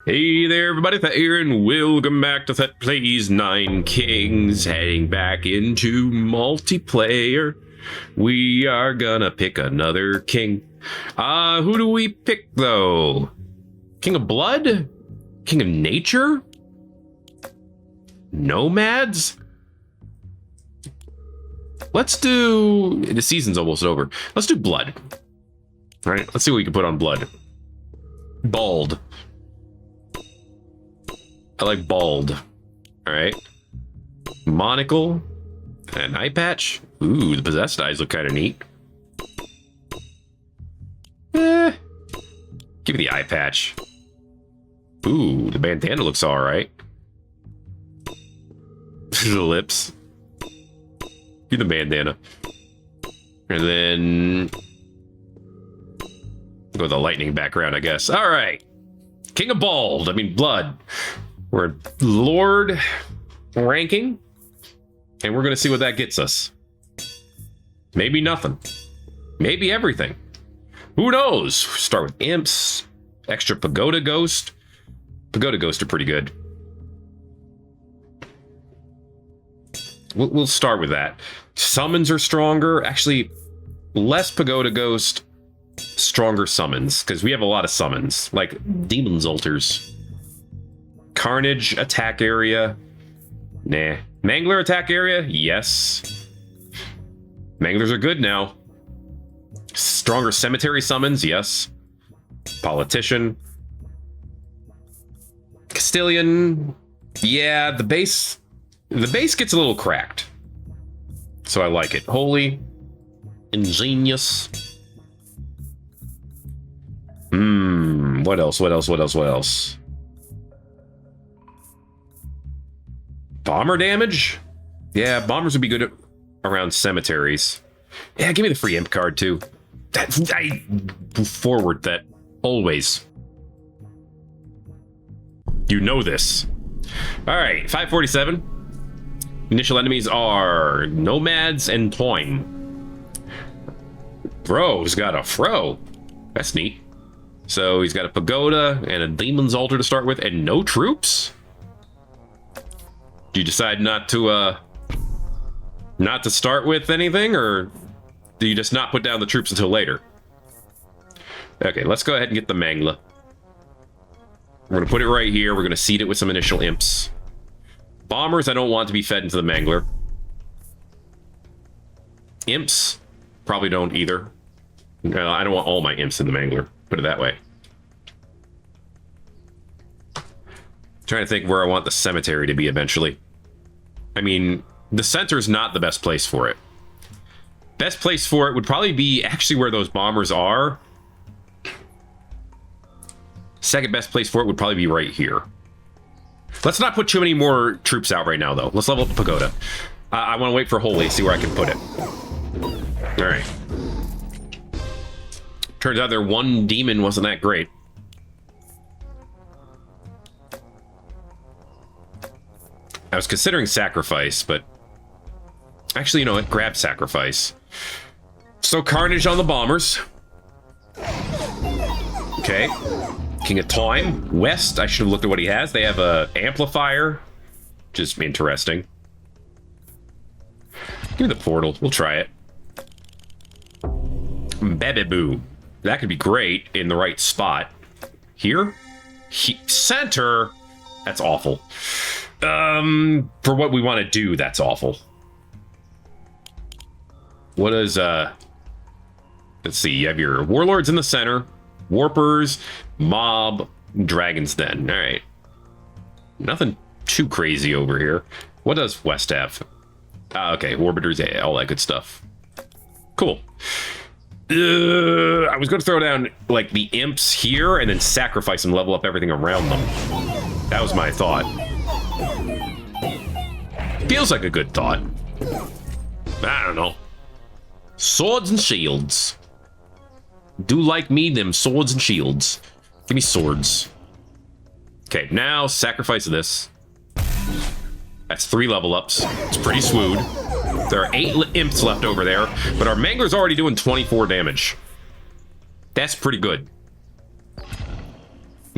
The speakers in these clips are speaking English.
Hey there, everybody, Thet here, and welcome back to Thet Plays 9 Kings, heading back into multiplayer. We are gonna pick another king. Who do we pick, though? King of Blood? King of Nature? Nomads? Let's do... The season's almost over. Let's do Blood. All right, let's see what we can put on Blood. Bald. I like bald. All right. Monocle. And an eye patch. Ooh, the possessed eyes look kind of neat. Give me the eye patch. Ooh, the bandana looks all right. The lips. Give the bandana. And then... go with the lightning background, I guess. All right. King of Bald. I mean, Blood. We're Lord ranking, and we're going to see what that gets us. Maybe nothing. Maybe everything. Who knows? Start with imps, extra Pagoda Ghost. Pagoda Ghost are pretty good. We'll start with that. Summons are stronger. Actually, less Pagoda Ghost, stronger summons, because we have a lot of summons, like Demon's Altars. Carnage attack area. Nah. Mangler attack area? Yes. Manglers are good now. Stronger cemetery summons? Yes. Politician. Castilian. Yeah, the base gets a little cracked. So I like it. Holy. Ingenious. What else? Bomber damage? Yeah, bombers would be good around cemeteries. Yeah, give me the free imp card too. I forward that always. You know this. All right, 547. Initial enemies are nomads and Toyn. Bro's got a fro. That's neat. So he's got a pagoda and a demon's altar to start with, and no troops. Do you decide not to start with anything, or do you just not put down the troops until later? Okay, let's go ahead and get the Mangla. We're gonna put it right here. We're gonna seed it with some initial imps. Bombers, I don't want to be fed into the Mangler. Imps, probably don't either. I don't want all my imps in the Mangler. Put it that way. Trying to think where I want the cemetery to be eventually. I mean, the center's not the best place for it. Best place for it would probably be actually where those bombers are. Second best place for it would probably be right here. Let's not put too many more troops out right now, though. Let's level up the pagoda. I want to wait for Holy, see where I can put it. All right. Turns out their one demon wasn't that great. I was considering sacrifice, but actually, you know what? Grab sacrifice. So Carnage on the bombers. Okay. King of Time. West, I should have looked at what he has. They have a amplifier, which is interesting. Give me the portal. We'll try it. Bebeboo. That could be great in the right spot. Here? Center? That's awful. For what we want to do, that's awful. What is, let's see, you have your warlords in the center, warpers, mob, dragons den. All right. Nothing too crazy over here. What does West have? Okay, orbiters, yeah, all that good stuff. Cool. I was going to throw down, like, the imps here and then sacrifice and level up everything around them. That was my thought. Feels like a good thought. I don't know. Swords and shields. Do like me, them swords and shields. Give me swords. Okay, now sacrifice this. That's 3 level ups. It's pretty swood. There are 8 imps left over there, but our Mangler's already doing 24 damage. That's pretty good.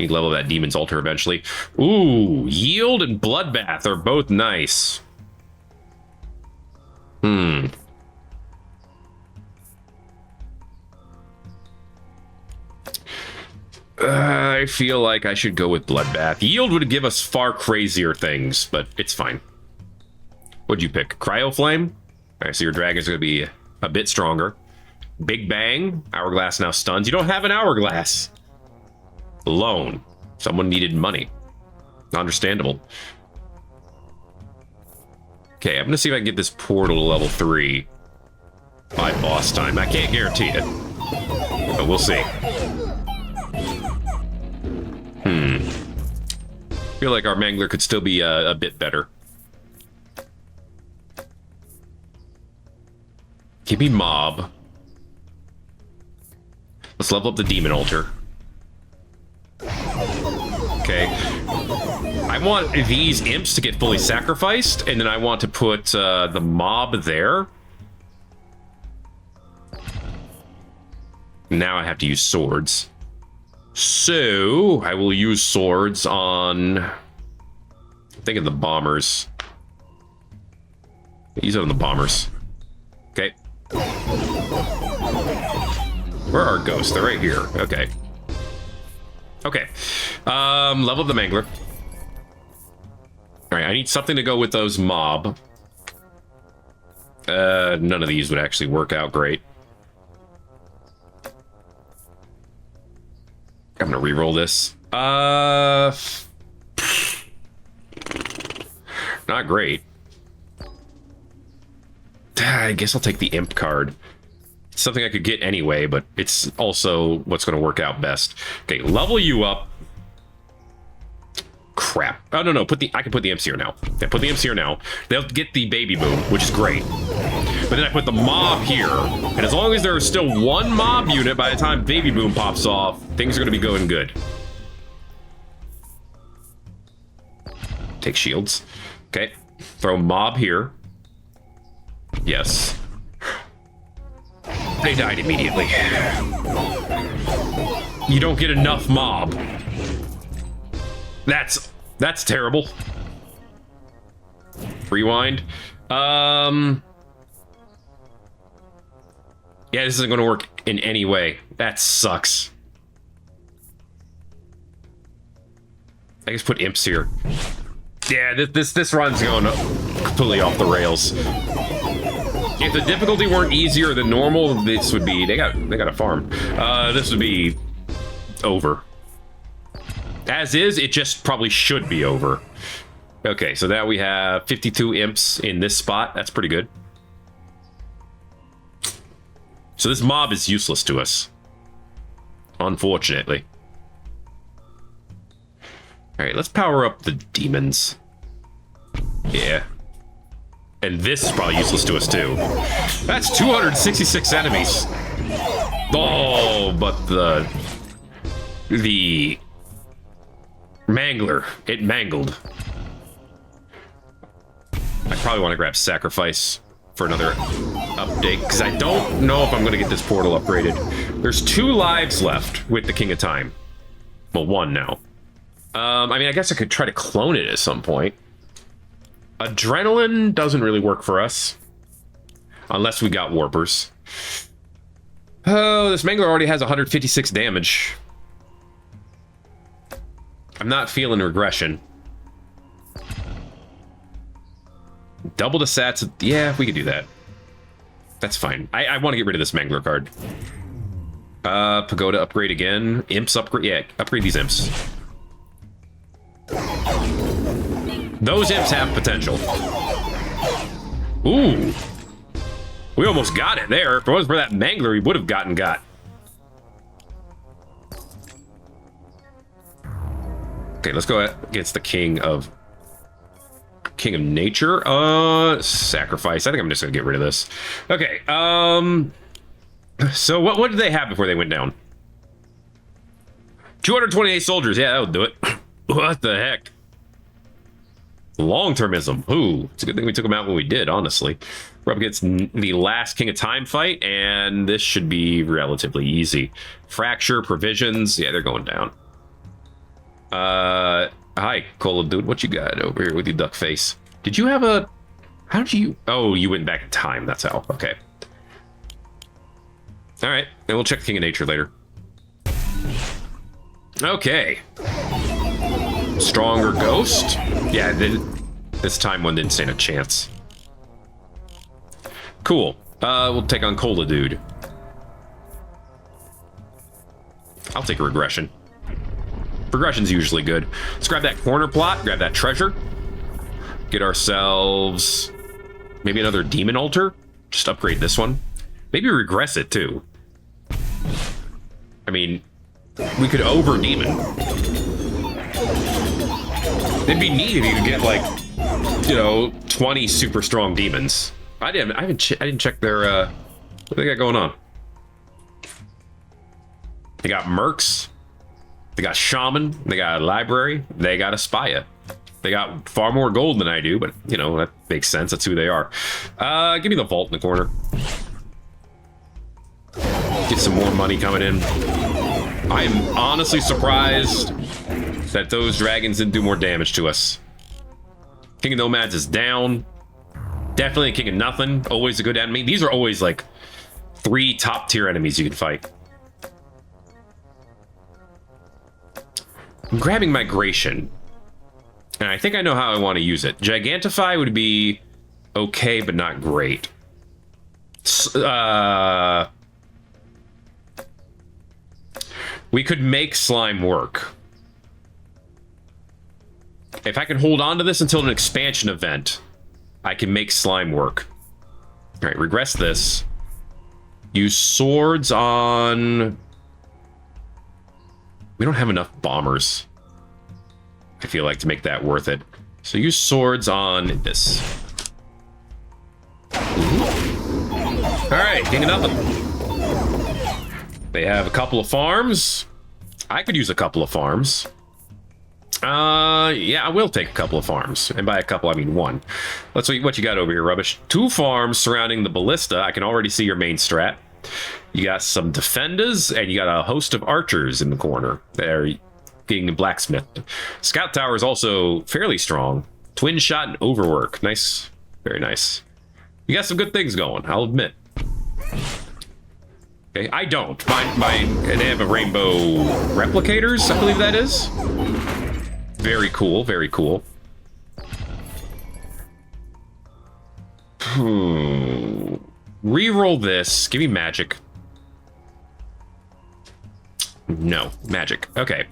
You level that demon's altar eventually. Ooh, yield and bloodbath are both nice. I feel like I should go with bloodbath. Yield would give us far crazier things, but it's fine. What'd you pick? Cryo flame? All right, so your dragon's going to be a bit stronger. Big bang. Hourglass now stuns. You don't have an hourglass. Loan. Someone needed money. Understandable. Okay, I'm going to see if I can get this portal to level 3 by boss time. I can't guarantee it, but we'll see. Feel like our Mangler could still be a bit better. Give me mob. Let's level up the demon altar. Okay. I want these imps to get fully sacrificed, and then I want to put the mob there. Now I have to use swords. So I will use swords on, I'm thinking the bombers. Use it on the bombers. Okay. Where are our ghosts? They're right here. Okay. Okay. Level the Mangler. All right, I need something to go with those mob. None of these would actually work out great. I'm gonna re-roll this. Not great. I guess I'll take the imp card. It's something I could get anyway, but it's also what's going to work out best. Okay, level you up. Crap. Oh, no. I can put the imps here now. Yeah, put the imps here now. They'll get the baby boom, which is great. But then I put the mob here. And as long as there is still one mob unit by the time baby boom pops off, things are going to be going good. Take shields. Okay. Throw mob here. Yes. They died immediately. You don't get enough mob. That's terrible. Rewind. Yeah, this isn't going to work in any way. That sucks. I guess put imps here. Yeah, this run's going completely off the rails. If the difficulty weren't easier than normal, this would be, they got a farm. This would be over. As is, it just probably should be over. Okay, so now we have 52 imps in this spot. That's pretty good. So this mob is useless to us, unfortunately. All right, let's power up the demons. Yeah. And this is probably useless to us too. That's 266 enemies. Oh, but the Mangler, it mangled. I probably want to grab sacrifice for another update, because I don't know if I'm going to get this portal upgraded. There's 2 lives left with the King of Time. Well, 1 now. I mean, I guess I could try to clone it at some point. Adrenaline doesn't really work for us. Unless we got warpers. Oh, this Mangler already has 156 damage. I'm not feeling regression. Double the sats. Yeah, we could do that. That's fine. I want to get rid of this Mangler card. Pagoda upgrade again. Imps upgrade. Yeah, upgrade these imps. Those imps have potential. Ooh. We almost got it there. If it wasn't for that Mangler, we would have got. Okay, let's go against the King of Nature. Sacrifice. I think I'm just gonna get rid of this. Okay. So what did they have before they went down? 228 soldiers. Yeah, that would do it. What the heck? Long-termism. Ooh, it's a good thing we took them out when we did, honestly. We're up against the last King of Time fight, and this should be relatively easy. Fracture, provisions. Yeah, they're going down. Hi, Cola Dude. What you got over here with your duck face? Did you have a... How did you... Oh, you went back in time. That's how. Okay. All right. And we'll check the King of Nature later. Okay. Stronger ghost. Yeah, this time one didn't stand a chance. Cool. We'll take on Cola Dude. I'll take a regression. Progression's usually good. Let's grab that corner plot, grab that treasure. Get ourselves maybe another demon altar. Just upgrade this one. Maybe regress it too. I mean, we could over demon. It'd be neat if you could get like, you know, 20 super strong demons. I didn't check their what they got going on. They got mercs. They got shaman. They got a library. They got a spia. They got far more gold than I do, but you know that makes sense. That's who they are. Give me the vault in the corner. Get some more money coming in. I'm honestly surprised that those dragons didn't do more damage to us. King of Nomads is down. Definitely a King of Nothing. Always a good enemy. These are always like 3 top tier enemies you can fight. I'm grabbing Migration. And I think I know how I want to use it. Gigantify would be okay, but not great. We could make slime work. If I can hold on to this until an expansion event, I can make slime work. All right, regress this. Use swords on... We don't have enough bombers, I feel like, to make that worth it. So use swords on this. All right, King of Nothing. They have a couple of farms. I could use a couple of farms. Yeah, I will take a couple of farms. And by a couple, I mean 1. Let's see what you got over here, Rubbish. 2 farms surrounding the ballista. I can already see your main strat. You got some defenders, and you got a host of archers in the corner. They're getting blacksmith. Scout tower is also fairly strong. Twin shot and overwork. Nice. Very nice. You got some good things going, I'll admit. Okay, I don't. Mine, they have a rainbow replicators, I believe that is. Very cool, very cool. Reroll this. Give me magic. No, magic. Okay.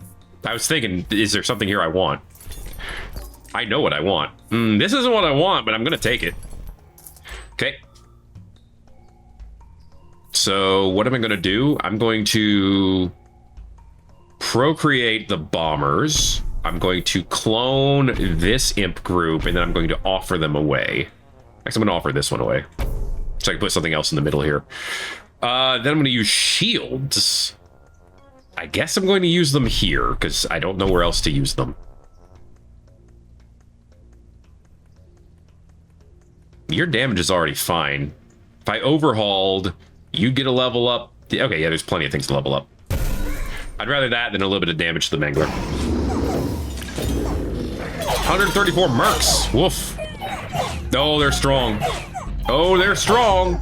I was thinking, is there something here I want? I know what I want. This isn't what I want, but I'm going to take it. Okay. So what am I going to do? I'm going to procreate the bombers. I'm going to clone this imp group, and then I'm going to offer them away. Actually, I'm going to offer this one away, so I can put something else in the middle here. Then I'm going to use shields. I guess I'm going to use them here, because I don't know where else to use them. Your damage is already fine. If I overhauled, you get a level up. Okay, yeah, there's plenty of things to level up. I'd rather that than a little bit of damage to the Mangler. 134 mercs. Woof. Oh, they're strong. Oh, they're strong.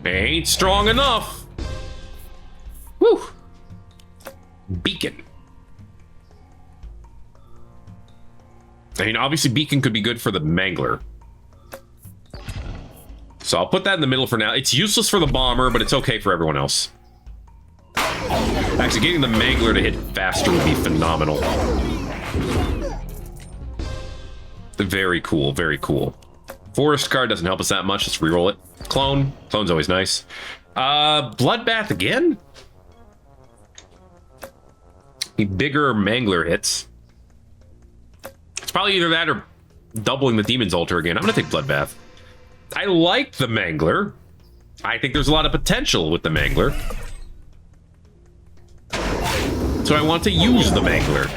They ain't strong enough. Whew. Beacon. I mean, obviously Beacon could be good for the Mangler. So I'll put that in the middle for now. It's useless for the bomber, but it's okay for everyone else. Actually, getting the Mangler to hit faster would be phenomenal. Very cool, very cool. Forest card doesn't help us that much. Let's reroll it. Clone. Clone's always nice. Bloodbath again? The bigger Mangler hits. It's probably either that or doubling the Demon's Altar again. I'm going to take Bloodbath. I like the Mangler. I think there's a lot of potential with the Mangler. So I want to use the Mangler.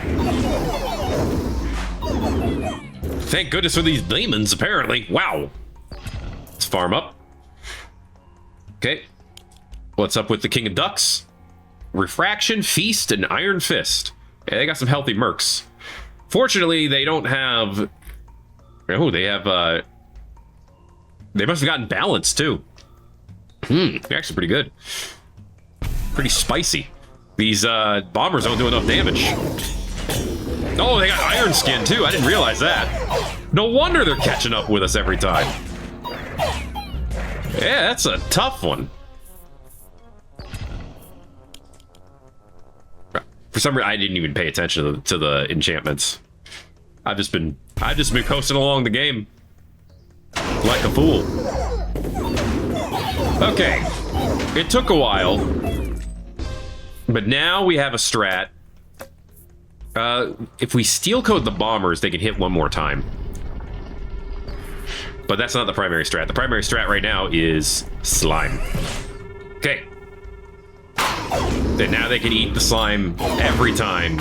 Thank goodness for these demons, apparently. Wow. Let's farm up. Okay. What's up with the King of Ducks? Refraction, Feast, and Iron Fist. Yeah, they got some healthy mercs. Fortunately, they don't have... Oh, they have... They must have gotten balance, too. They're actually pretty good. Pretty spicy. These bombers don't do enough damage. Oh, they got iron skin, too. I didn't realize that. No wonder they're catching up with us every time. Yeah, that's a tough one. For some reason, I didn't even pay attention to the enchantments. I've just been coasting along the game like a fool. Okay, it took a while, but now we have a strat. If we steel coat the bombers, they can hit one more time. But that's not the primary strat. The primary strat right now is slime. Okay. Then now they can eat the slime every time.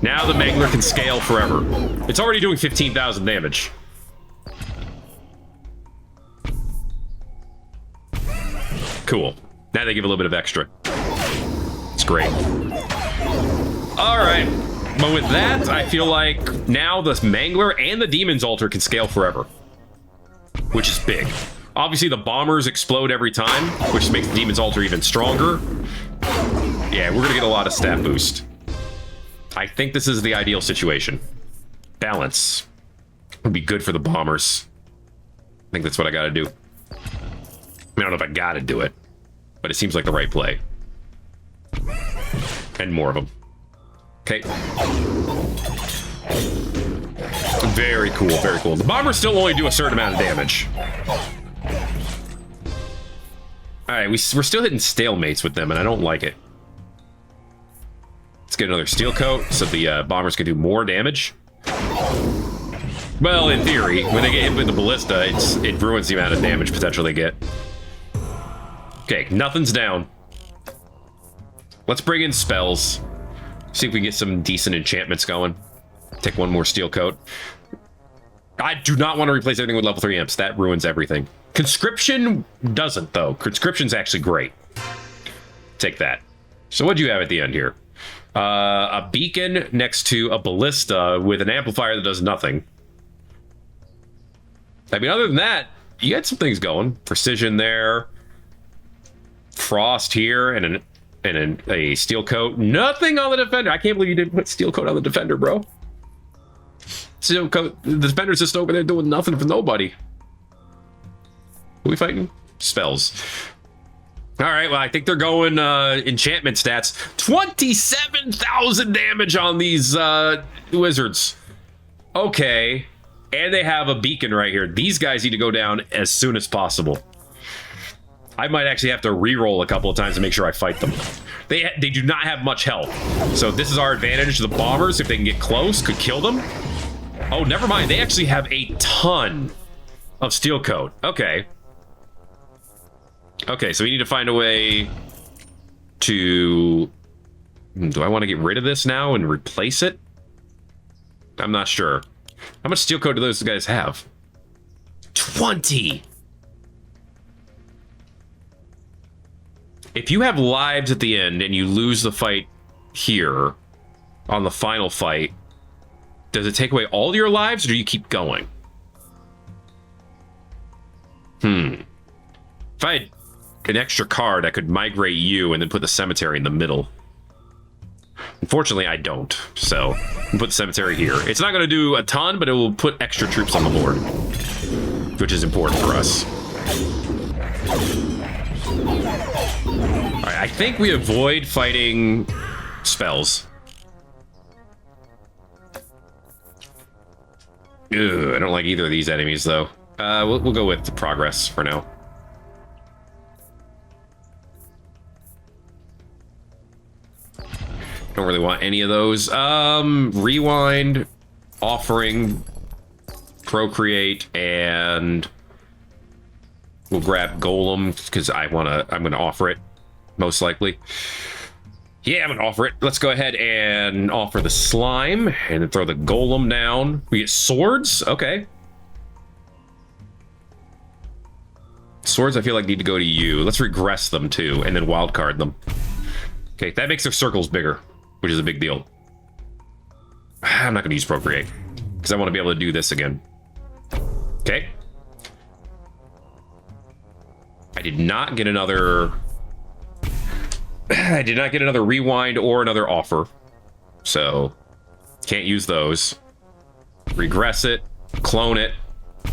Now the Mangler can scale forever. It's already doing 15,000 damage. Cool. Now they give a little bit of extra. It's great. All right. But with that, I feel like now the Mangler and the Demon's Altar can scale forever. Which is big. Obviously, the bombers explode every time, which makes the Demon's Altar even stronger. Yeah, we're gonna get a lot of stat boost. I think this is the ideal situation. Balance would be good for the bombers. I think that's what I gotta do. I don't know if I gotta do it, but it seems like the right play. And more of them. Okay. Very cool, very cool. The bombers still only do a certain amount of damage. Alright, we're still hitting stalemates with them, and I don't like it. Let's get another steel coat so the bombers can do more damage. Well, in theory, when they get hit with the ballista, it ruins the amount of damage potential they get. Okay, nothing's down. Let's bring in spells. See if we can get some decent enchantments going. Take one more steel coat. I do not want to replace everything with level 3 imps. That ruins everything. Conscription doesn't, though. Conscription's actually great. Take that. So what do you have at the end here? A beacon next to a ballista with an amplifier that does nothing. I mean, other than that, you had some things going. Precision there. Frost here, and a steel coat. Nothing on the defender. I can't believe you didn't put steel coat on the defender, bro. Steel coat. The defender's just over there doing nothing for nobody. Who are we fighting? Spells. All right, well, I think they're going enchantment stats. 27,000 damage on these wizards. Okay. And they have a beacon right here. These guys need to go down as soon as possible. I might actually have to re-roll a couple of times to make sure I fight them. They do not have much health. So this is our advantage. The bombers, if they can get close, could kill them. Oh, never mind. They actually have a ton of steel coat. Okay. Okay, so we need to find a way to... Do I want to get rid of this now and replace it? I'm not sure. How much steel coat do those guys have? 20! If you have lives at the end and you lose the fight here on the final fight, does it take away all your lives or do you keep going? If I had an extra card, I could migrate you and then put the cemetery in the middle. Unfortunately, I don't. So, we'll put the cemetery here. It's not going to do a ton, but it will put extra troops on the board, which is important for us. Alright, I think we avoid fighting spells. Ugh, I don't like either of these enemies, though. We'll go with the progress for now. Don't really want any of those. Rewind, offering, procreate, and we'll grab golem because I'm gonna offer it, most likely. Yeah, I'm gonna offer it. Let's go ahead and offer the slime and then throw the golem down. We get swords. Okay. Swords, I feel like need to go to you. Let's regress them too, and then wildcard them. Okay, that makes their circles bigger, which is a big deal. I'm not going to use procreate because I want to be able to do this again. Okay. I did not get another rewind or another offer. So can't use those. Regress it, clone it,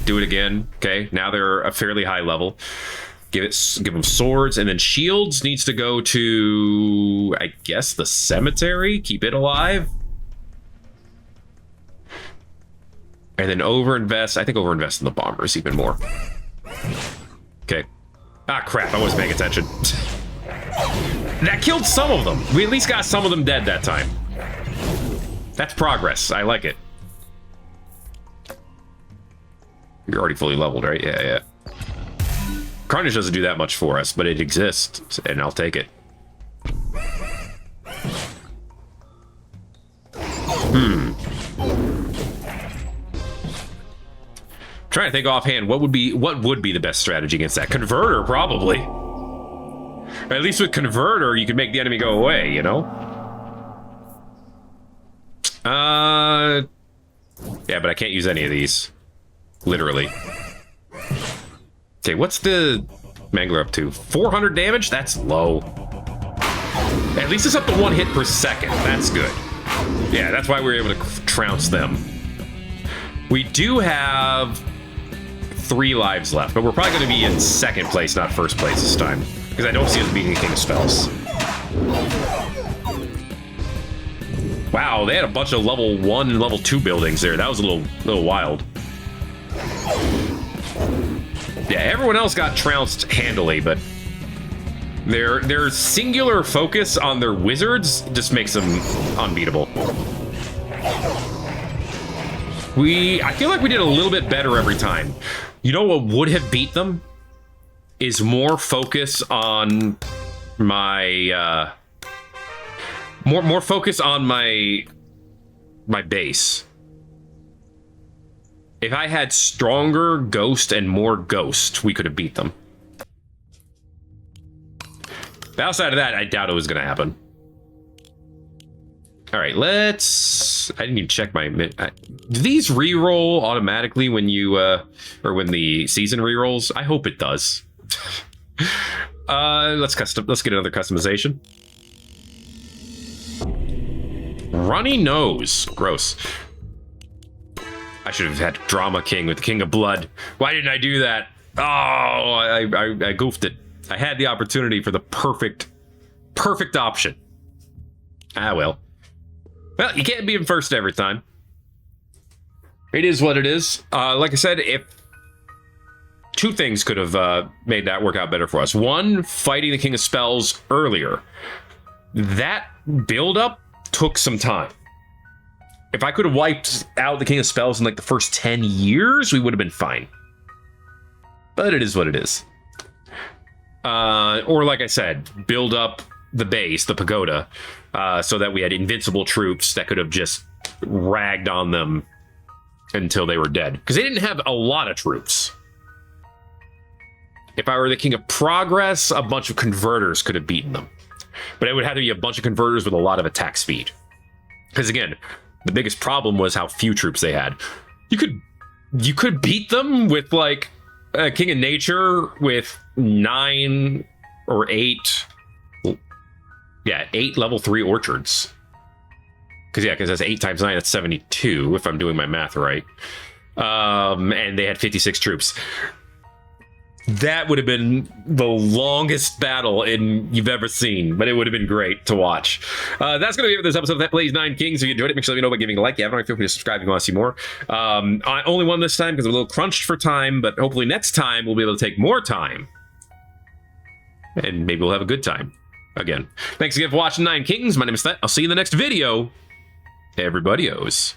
do it again. Okay, now they're a fairly high level. Give them swords, and then shields needs to go to, I guess, the cemetery. Keep it alive. And then overinvest. I think overinvest in the bombers even more. Okay. Ah, crap. I wasn't paying attention. That killed some of them. We at least got some of them dead that time. That's progress. I like it. You're already fully leveled, right? Yeah. Carnage doesn't do that much for us, but it exists, and I'll take it. Trying to think offhand, what would be the best strategy against that? Converter, probably. At least with Converter, you can make the enemy go away, you know? Yeah, but I can't use any of these. Literally. Okay, what's the Mangler up to? 400 damage? That's low. At least it's up to 1 hit per second. That's good. Yeah, that's why we were able to trounce them. We do have 3 lives left, but we're probably going to be in 2nd place, not 1st place this time. Because I don't see us beating King of Spells. Wow, they had a bunch of level 1 and level 2 buildings there. That was a little wild. Yeah, everyone else got trounced handily, but their singular focus on their wizards just makes them unbeatable. I feel like we did a little bit better every time. You know what would have beat them? Is more focus on my more focus on my base. If I had stronger ghost and more ghost, we could have beat them. But outside of that, I doubt it was going to happen. All right, let's... I didn't even check my... Do these re-roll automatically when you... or when the season re-rolls? I hope it does. Let's get another customization. Runny nose. Gross. I should have had Drama King with the King of Blood. Why didn't I do that? Oh, I goofed it. I had the opportunity for the perfect option. Ah, well. Well, you can't be in first every time. It is what it is. Like I said, if 2 things could have made that work out better for us. 1, fighting the King of Spells earlier. That build-up took some time. If I could have wiped out the King of Spells in like the first 10 years, we would have been fine. But it is what it is. Or like I said, build up the base, the pagoda, so that we had invincible troops that could have just ragged on them until they were dead. Because they didn't have a lot of troops. If I were the King of Progress, a bunch of converters could have beaten them. But it would have to be a bunch of converters with a lot of attack speed. Because again, the biggest problem was how few troops they had. You could beat them with like a King of Nature with 9 or 8. Yeah, 8 level 3 orchards. Because that's 8 times 9, that's 72, if I'm doing my math right. And they had 56 troops. That would have been the longest battle you've ever seen, but it would have been great to watch. That's going to be it for this episode of Thet Plays 9 Kings. If you enjoyed it, make sure to let me know by giving a like. If you haven't already, feel free to subscribe if you want to see more. I only won this time because I'm a little crunched for time, but hopefully next time we'll be able to take more time. And maybe we'll have a good time again. Thanks again for watching 9 Kings. My name is Thet. I'll see you in the next video. Everybody-os.